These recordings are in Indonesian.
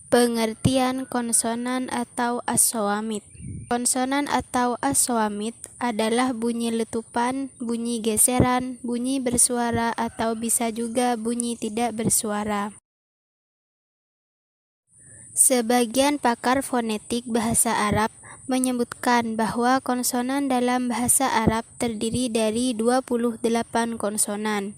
Pengertian konsonan atau as-shawamid. Konsonan atau as-shawamid adalah bunyi letupan, bunyi geseran, bunyi bersuara atau bisa juga bunyi tidak bersuara. Sebagian pakar fonetik bahasa Arab menyebutkan bahwa konsonan dalam bahasa Arab terdiri dari 28 konsonan.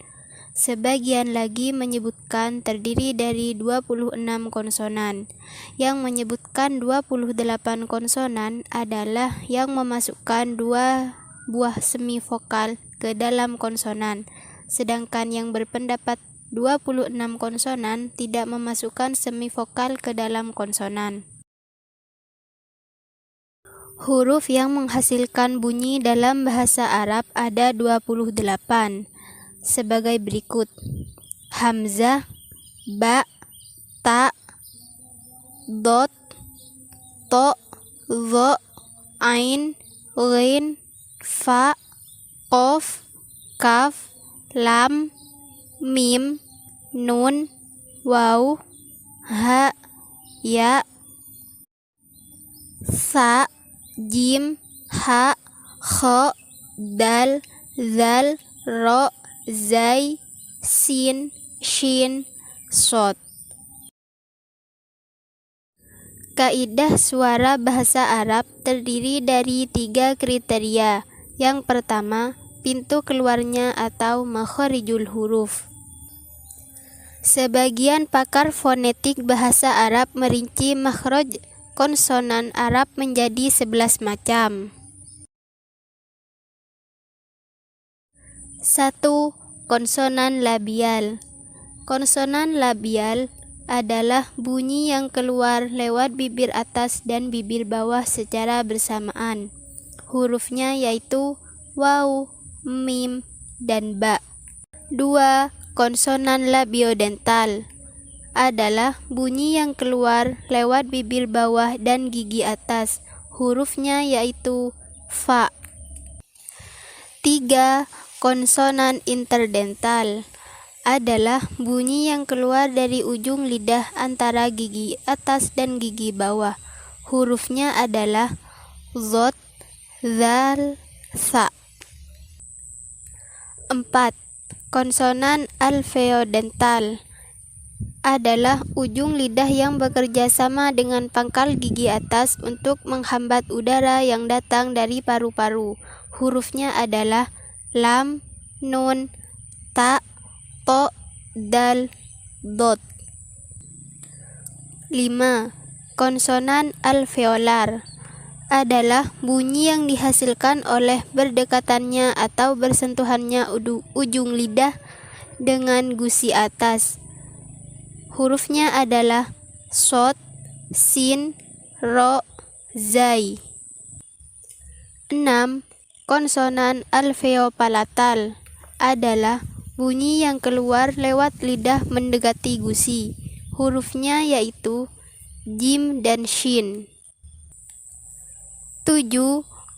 Sebagian lagi menyebutkan terdiri dari 26 konsonan. Yang menyebutkan 28 konsonan adalah yang memasukkan dua buah semivokal ke dalam konsonan, sedangkan yang berpendapat 26 konsonan tidak memasukkan semivokal ke dalam konsonan. Huruf yang menghasilkan bunyi dalam bahasa Arab ada 28. Sebagai berikut: hamzah, ba, ta, dot, to, dho, ain, ghin, fa, qaf, kaf, lam, mim, nun, waw, ha, ya, sa, jim, ha, kha, dal, zal, ro, zai, sin, shin, shod. Kaidah suara bahasa Arab terdiri dari 3 kriteria. Yang pertama, pintu keluarnya atau makharijul huruf. Sebagian pakar fonetik bahasa Arab merinci makhraj konsonan Arab menjadi 11 macam. 1. Konsonan labial. Konsonan labial adalah bunyi yang keluar lewat bibir atas dan bibir bawah secara bersamaan. Hurufnya yaitu waw, mim, dan ba. 2. Konsonan labiodental adalah bunyi yang keluar lewat bibir bawah dan gigi atas. Hurufnya yaitu fa. 3. Konsonan interdental adalah bunyi yang keluar dari ujung lidah antara gigi atas dan gigi bawah. Hurufnya adalah dhad, zal, tha. 4. Konsonan alveodental adalah ujung lidah yang bekerja sama dengan pangkal gigi atas untuk menghambat udara yang datang dari paru-paru. Hurufnya adalah lam, nun, ta, to, dal, dot. 5. Konsonan alveolar adalah bunyi yang dihasilkan oleh berdekatannya atau bersentuhannya ujung lidah dengan gusi atas. Hurufnya adalah shod, sin, ro, zai. 6. Konsonan alveopalatal adalah bunyi yang keluar lewat lidah mendekati gusi. Hurufnya yaitu jim dan shin. 7.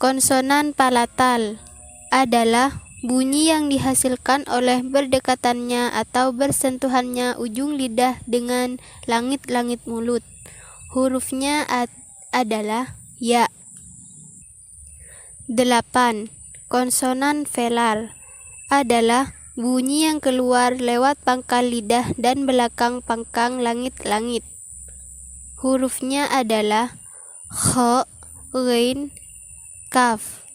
Konsonan palatal adalah bunyi yang dihasilkan oleh berdekatannya atau bersentuhannya ujung lidah dengan langit-langit mulut. Hurufnya adalah ya. 8. Konsonan velar adalah bunyi yang keluar lewat pangkal lidah dan belakang pangkal langit-langit. Hurufnya adalah kha, ghin, kaf.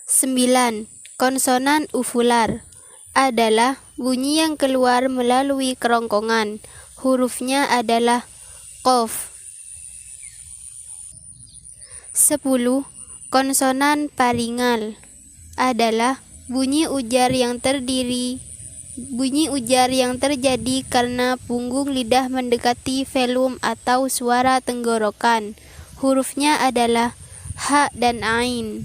9. Konsonan uvular adalah bunyi yang keluar melalui kerongkongan. Hurufnya adalah qaf. 10. Konsonan paringal adalah bunyi ujar yang terjadi karena punggung lidah mendekati velum atau suara tenggorokan. Hurufnya adalah ha dan ain.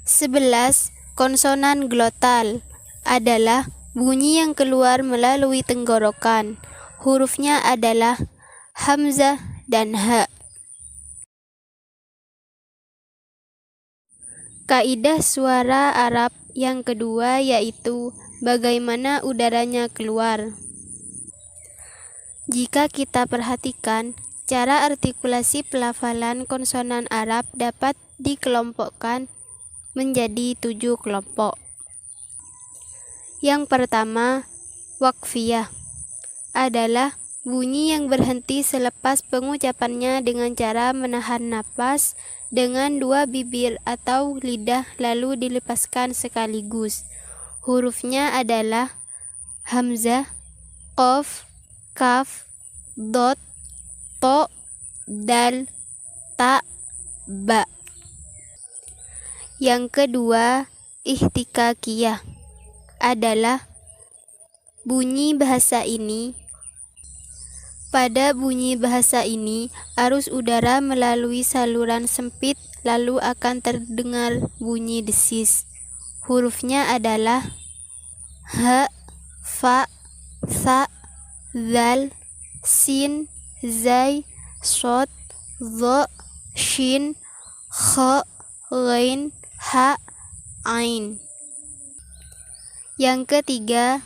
11. Konsonan glotal adalah bunyi yang keluar melalui tenggorokan. Hurufnya adalah hamzah dan ha. Kaidah suara Arab yang kedua yaitu bagaimana udaranya keluar. Jika kita perhatikan, cara artikulasi pelafalan konsonan Arab dapat dikelompokkan menjadi 7 kelompok. Yang pertama, waqfiyah adalah bunyi yang berhenti selepas pengucapannya dengan cara menahan napas dengan dua bibir atau lidah lalu dilepaskan sekaligus. Hurufnya adalah hamzah, qaf, kaf, dot, to, dal, ta, ba. Yang kedua, ihtikakiyah adalah bunyi bahasa ini. Pada bunyi bahasa ini, arus udara melalui saluran sempit lalu akan terdengar bunyi desis. Hurufnya adalah ha, fa, tha, zal, sin, zai, shod, dha, shin, kha, ghain, ha, ain. Yang ketiga,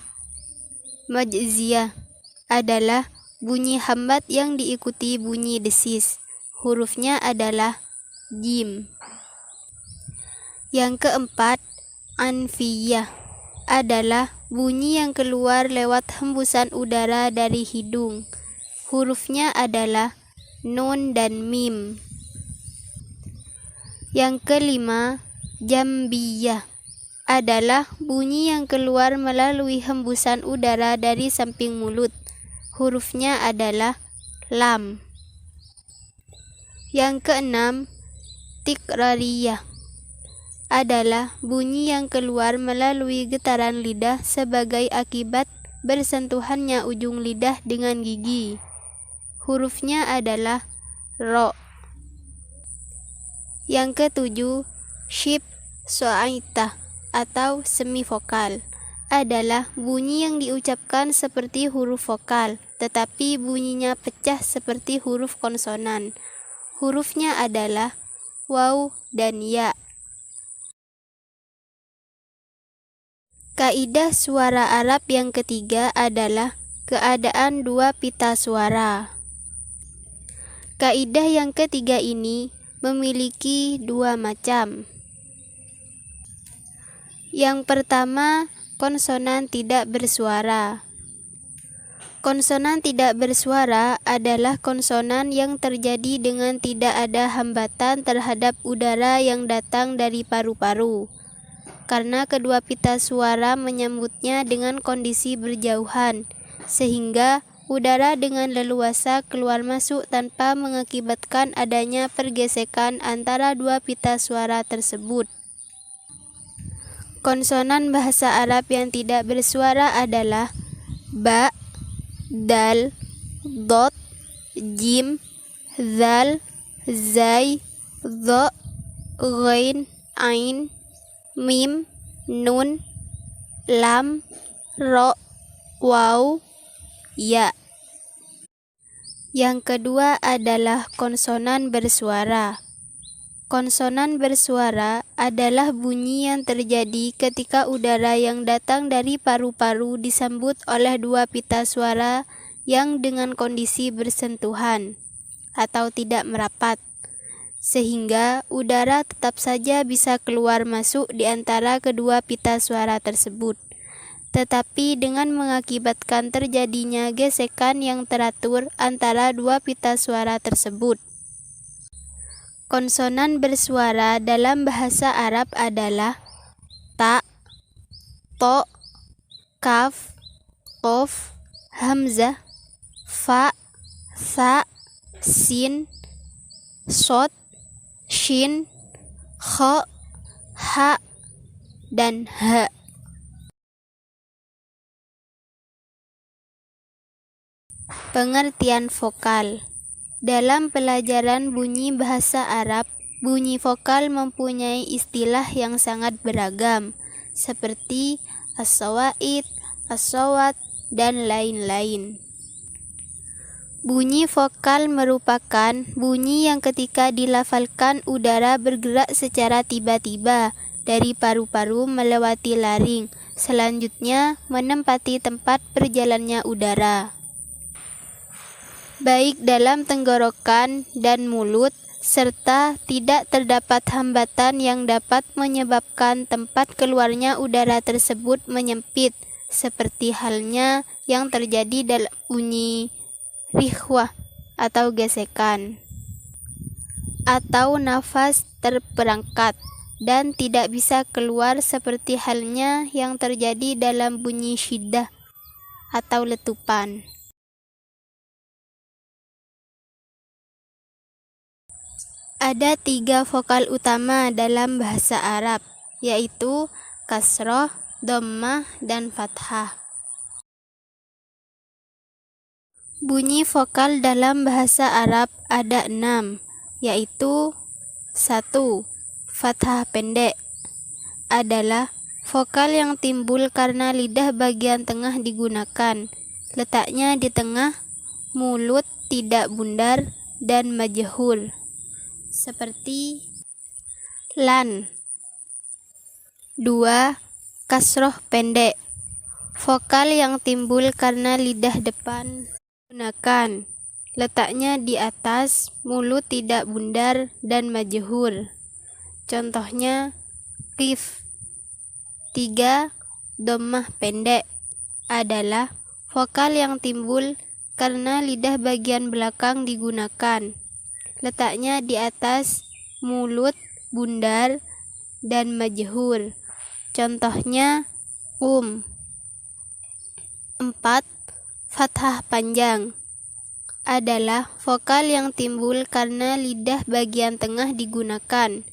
majziyah adalah bunyi hambat yang diikuti bunyi desis. Hurufnya adalah jim. Yang keempat, anfiyah adalah bunyi yang keluar lewat hembusan udara dari hidung. Hurufnya adalah nun dan mim. Yang kelima, jambiyah adalah bunyi yang keluar melalui hembusan udara dari samping mulut. Hurufnya adalah lam. Yang keenam, tikrariyah adalah bunyi yang keluar melalui getaran lidah sebagai akibat bersentuhannya ujung lidah dengan gigi. Hurufnya adalah ro. Yang ketujuh, shib so'aitah atau semivokal adalah bunyi yang diucapkan seperti huruf vokal, tetapi bunyinya pecah seperti huruf konsonan. Hurufnya adalah waw dan ya. Kaidah suara Arab yang ketiga adalah keadaan dua pita suara. Kaidah yang ketiga ini memiliki dua macam. Yang pertama, konsonan tidak bersuara. Konsonan tidak bersuara adalah konsonan yang terjadi dengan tidak ada hambatan terhadap udara yang datang dari paru-paru, karena kedua pita suara menyambutnya dengan kondisi berjauhan, sehingga udara dengan leluasa keluar masuk tanpa mengakibatkan adanya pergesekan antara dua pita suara tersebut. Konsonan bahasa Arab yang tidak bersuara adalah ba, dal, dot, jim, zal, zai, dha, ghain, ain, mim, nun, lam, ro, waw, ya. Yang kedua adalah konsonan bersuara. Konsonan bersuara adalah bunyi yang terjadi ketika udara yang datang dari paru-paru disambut oleh dua pita suara yang dengan kondisi bersentuhan atau tidak merapat, sehingga udara tetap saja bisa keluar masuk di antara kedua pita suara tersebut, tetapi dengan mengakibatkan terjadinya gesekan yang teratur antara dua pita suara tersebut. Konsonan bersuara dalam bahasa Arab adalah ta, to, kaf, qof, hamzah, fa, tha, sin, shod, shin, kha, ha, dan ha. Pengertian vokal. Dalam pelajaran bunyi bahasa Arab, bunyi vokal mempunyai istilah yang sangat beragam, seperti as-sawaid, as-sawat, dan lain-lain. Bunyi vokal merupakan bunyi yang ketika dilafalkan udara bergerak secara tiba-tiba dari paru-paru melewati laring, selanjutnya menempati tempat berjalannya udara. baik dalam tenggorokan dan mulut, serta tidak terdapat hambatan yang dapat menyebabkan tempat keluarnya udara tersebut menyempit, seperti halnya yang terjadi dalam bunyi rihwah atau gesekan, atau nafas terperangkat, dan tidak bisa keluar seperti halnya yang terjadi dalam bunyi syiddah atau letupan. Ada 3 vokal utama dalam bahasa Arab, yaitu kasroh, dhammah, dan fathah. Bunyi vokal dalam bahasa Arab ada 6, yaitu 1. Fathah pendek adalah vokal yang timbul karena lidah bagian tengah digunakan. Letaknya di tengah, mulut tidak bundar dan majhul, seperti lan. 2. Kasroh pendek, vokal yang timbul karena lidah depan digunakan. Letaknya di atas, mulut tidak bundar dan majhul. Contohnya qif. 3. Dhammah pendek adalah vokal yang timbul karena lidah bagian belakang digunakan. Letaknya di atas, mulut bundar dan majhul. Contohnya 4. Fathah panjang adalah vokal yang timbul karena lidah bagian tengah digunakan.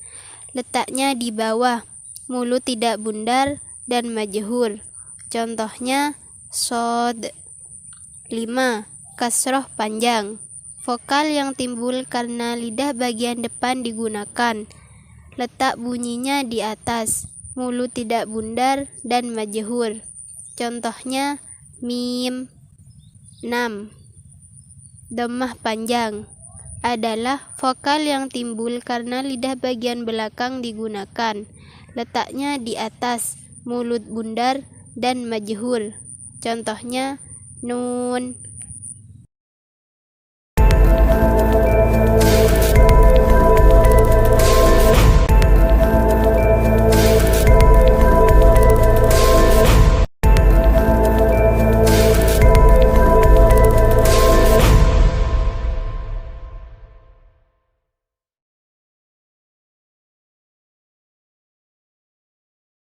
Letaknya di bawah, mulut tidak bundar dan majhul. Contohnya shod. 5. Kasroh panjang, vokal yang timbul karena lidah bagian depan digunakan. Letak bunyinya di atas, mulut tidak bundar dan majhul. Contohnya mim. 6. Dhammah panjang adalah vokal yang timbul karena lidah bagian belakang digunakan. Letaknya di atas, mulut bundar dan majhul. Contohnya nun.